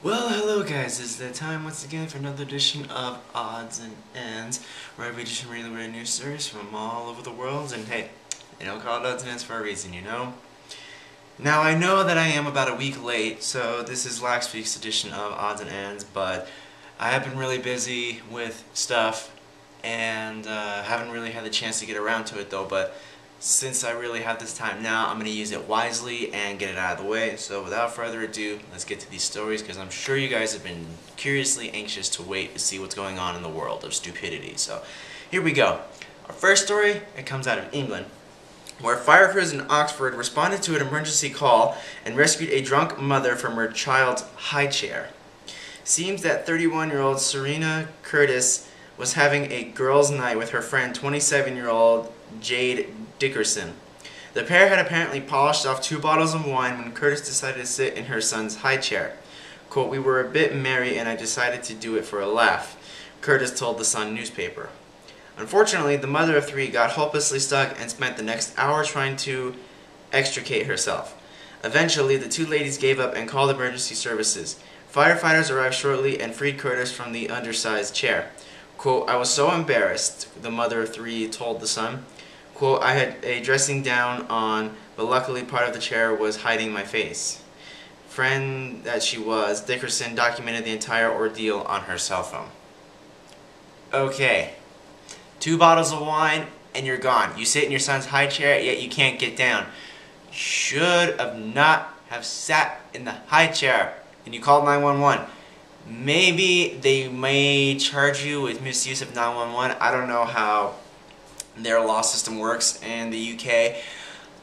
Well, hello guys, it's that time once again for another edition of Odds and Ends, where we just really weird news stories from all over the world, and hey, they don't call it Odds and Ends for a reason, you know? Now, I know that I am about a week late, so this is last week's edition of Odds and Ends, but I have been really busy with stuff, and haven't really had the chance to get around to it though, but since I really have this time now, I'm going to use it wisely and get it out of the way. So without further ado, let's get to these stories, because I'm sure you guys have been curiously anxious to wait to see what's going on in the world of stupidity. So here we go. Our first story, it comes out of England, where fire crews in Oxford responded to an emergency call and rescued a drunk mother from her child's high chair. Seems that 31-year-old Serena Curtis was having a girls' night with her friend 27-year-old Jade Dickerson. The pair had apparently polished off 2 bottles of wine when Curtis decided to sit in her son's high chair. Quote, "We were a bit merry and I decided to do it for a laugh," Curtis told the Sun newspaper. Unfortunately, the mother of 3 got hopelessly stuck and spent the next hour trying to extricate herself. Eventually, the 2 ladies gave up and called emergency services. Firefighters arrived shortly and freed Curtis from the undersized chair. Quote, "I was so embarrassed," the mother of 3 told the Sun. Quote, "I had a dressing down on, but luckily part of the chair was hiding my face." Friend that she was, Dickerson documented the entire ordeal on her cell phone. Okay, 2 bottles of wine and you're gone. You sit in your son's high chair, yet you can't get down. Should have not have sat in the high chair, and you called 911. Maybe they may charge you with misuse of 911. I don't know how their law system works in the UK.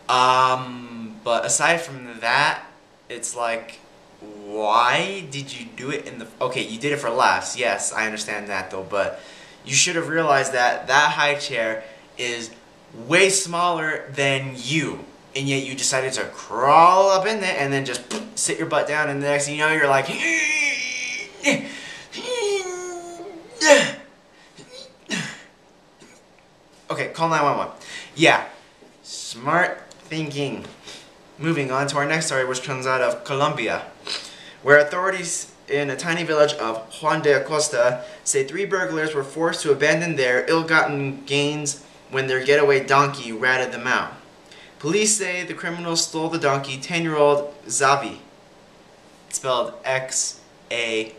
But aside from that, it's like, why did you do it in the... Okay, you did it for laughs. Yes, I understand that though, but you should have realized that that high chair is way smaller than you, and yet you decided to crawl up in there and then just sit your butt down, and the next thing you know, you're like... Okay, call 911. Yeah, smart thinking. Moving on to our next story, which comes out of Colombia, where authorities in a tiny village of Juan de Acosta say 3 burglars were forced to abandon their ill-gotten gains when their getaway donkey ratted them out. Police say the criminals stole the donkey, 10-year-old Xavi, spelled X-A-V-I.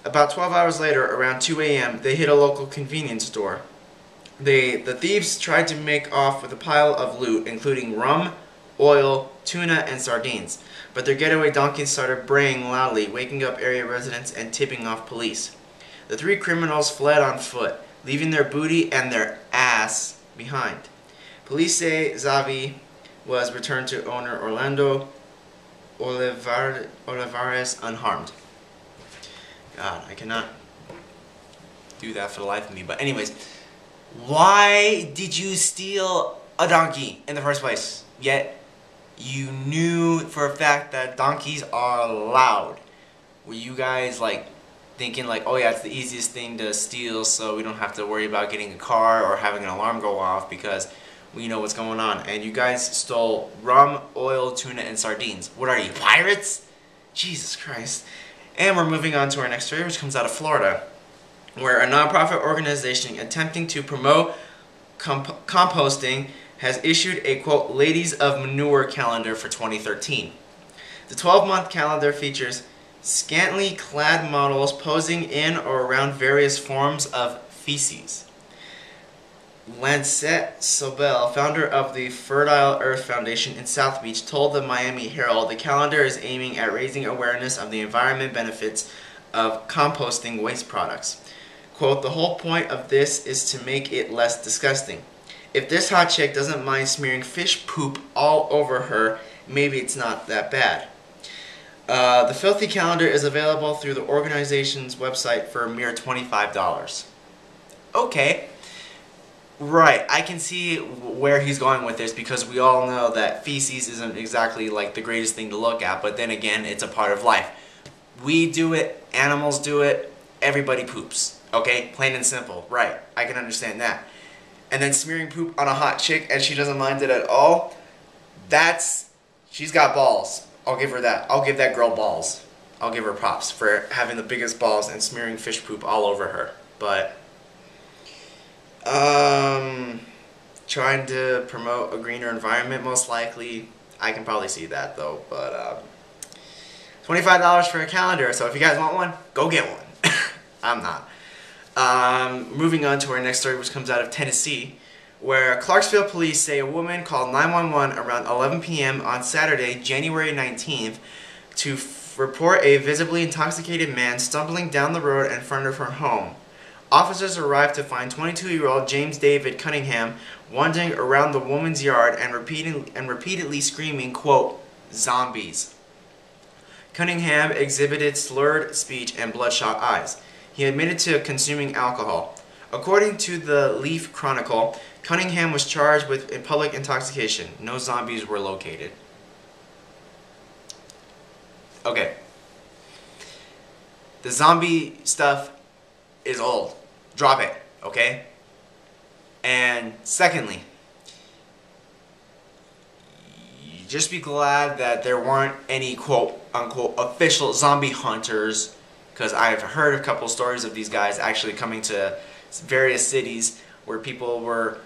About 12 hours later, around 2 a.m., they hit a local convenience store. The thieves tried to make off with a pile of loot, including rum, oil, tuna, and sardines. But their getaway donkeys started braying loudly, waking up area residents and tipping off police. The 3 criminals fled on foot, leaving their booty and their ass behind. Police say Xavi was returned to owner Orlando Olivares unharmed. God, I cannot do that for the life of me. But anyways, why did you steal a donkey in the first place? Yet you knew for a fact that donkeys are loud. Were you guys like thinking like, oh yeah, it's the easiest thing to steal, so we don't have to worry about getting a car or having an alarm go off because we know what's going on? And you guys stole rum, oil, tuna, and sardines. What are you, pirates? Jesus Christ. And we're moving on to our next story, which comes out of Florida, where a nonprofit organization attempting to promote composting has issued a, quote, Ladies of Manure calendar for 2013. The 12-month calendar features scantily clad models posing in or around various forms of feces. Lancette Sobel, founder of the Fertile Earth Foundation in South Beach, told the Miami Herald the calendar is aiming at raising awareness of the environment benefits of composting waste products. Quote, "The whole point of this is to make it less disgusting. If this hot chick doesn't mind smearing fish poop all over her, maybe it's not that bad." The filthy calendar is available through the organization's website for a mere $25. Okay. Right, I can see where he's going with this, because we all know that feces isn't exactly like the greatest thing to look at, but then again, it's a part of life. We do it, animals do it, everybody poops, okay? Plain and simple, right, I can understand that. And then smearing poop on a hot chick and she doesn't mind it at all, she's got balls. I'll give her that. I'll give that girl balls. I'll give her props for having the biggest balls and smearing fish poop all over her. But trying to promote a greener environment, most likely. I can probably see that though. But $25 for a calendar. So if you guys want one, go get one. I'm not. Moving on to our next story, which comes out of Tennessee, where Clarksville police say a woman called 911 around 11 p.m. on Saturday, January 19th, to report a visibly intoxicated man stumbling down the road in front of her home. Officers arrived to find 22-year-old James David Cunningham wandering around the woman's yard and repeatedly screaming, quote, "Zombies." Cunningham exhibited slurred speech and bloodshot eyes. He admitted to consuming alcohol. According to the Leaf Chronicle, Cunningham was charged with public intoxication. No zombies were located. Okay. The zombie stuff is old. Drop it, okay? And secondly, just be glad that there weren't any quote-unquote official zombie hunters, because I've heard a couple stories of these guys actually coming to various cities where people were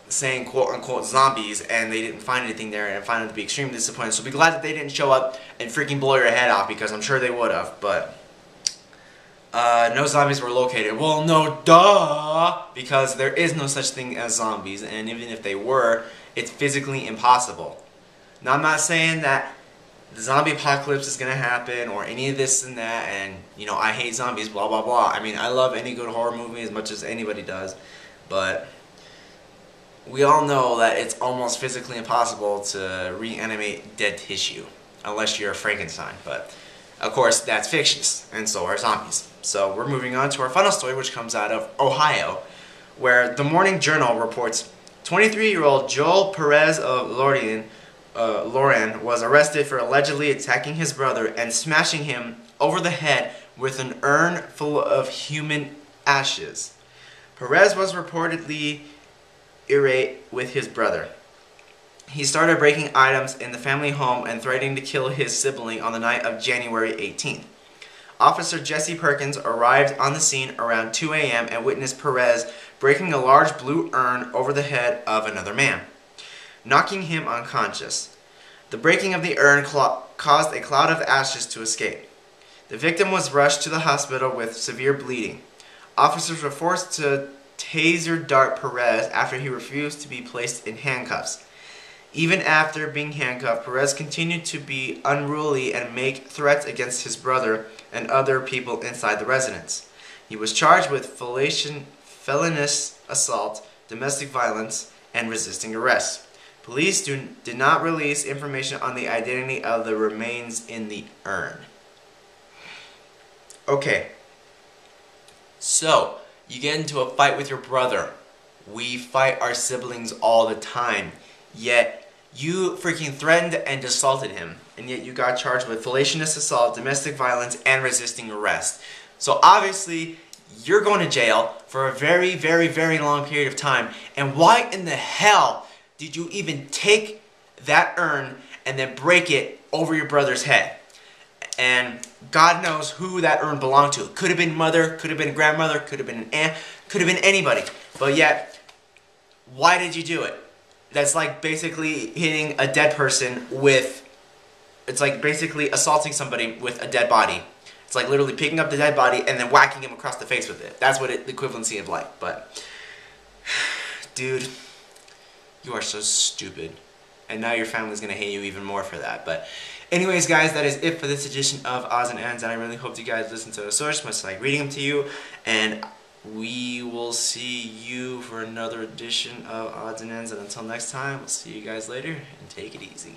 saying quote-unquote zombies and they didn't find anything there and found it to be extremely disappointing. So be glad that they didn't show up and freaking blow your head off, because I'm sure they would have, but no zombies were located. Well, no, duh! Because there is no such thing as zombies, and even if they were, it's physically impossible. Now, I'm not saying that the zombie apocalypse is gonna happen or any of this and that, and you know, I hate zombies, blah blah blah. I mean, I love any good horror movie as much as anybody does, but we all know that it's almost physically impossible to reanimate dead tissue unless you're Frankenstein. But of course, that's fictitious, and so are zombies. So we're moving on to our final story, which comes out of Ohio, where the Morning Journal reports 23-year-old Joel Perez of Loren was arrested for allegedly attacking his brother and smashing him over the head with an urn full of human ashes. Perez was reportedly irate with his brother. He started breaking items in the family home and threatening to kill his sibling on the night of January 18th. Officer Jesse Perkins arrived on the scene around 2 a.m. and witnessed Perez breaking a large blue urn over the head of another man, knocking him unconscious. The breaking of the urn caused a cloud of ashes to escape. The victim was rushed to the hospital with severe bleeding. Officers were forced to taser dart Perez after he refused to be placed in handcuffs. Even after being handcuffed, Perez continued to be unruly and make threats against his brother and other people inside the residence. He was charged with felonious assault, domestic violence, and resisting arrest. Police did not release information on the identity of the remains in the urn. Okay, so you get into a fight with your brother. We fight our siblings all the time, yet you freaking threatened and assaulted him, and yet you got charged with felonious assault, domestic violence, and resisting arrest. So obviously, you're going to jail for a very, very, very long period of time. And why in the hell did you even take that urn and then break it over your brother's head? And God knows who that urn belonged to. Could have been mother, could have been grandmother, could have been an aunt, could have been anybody. But yet, why did you do it? That's like basically hitting a dead person with, it's like basically assaulting somebody with a dead body. It's like literally picking up the dead body and then whacking him across the face with it. That's what the equivalency of like. But, dude, you are so stupid. And now your family's going to hate you even more for that. But anyways, guys, that is it for this edition of Odds and Ends. And I really hope you guys listen to the source, much like reading them to you. And we will see you for another edition of Odds and Ends. And until next time, we'll see you guys later. And take it easy.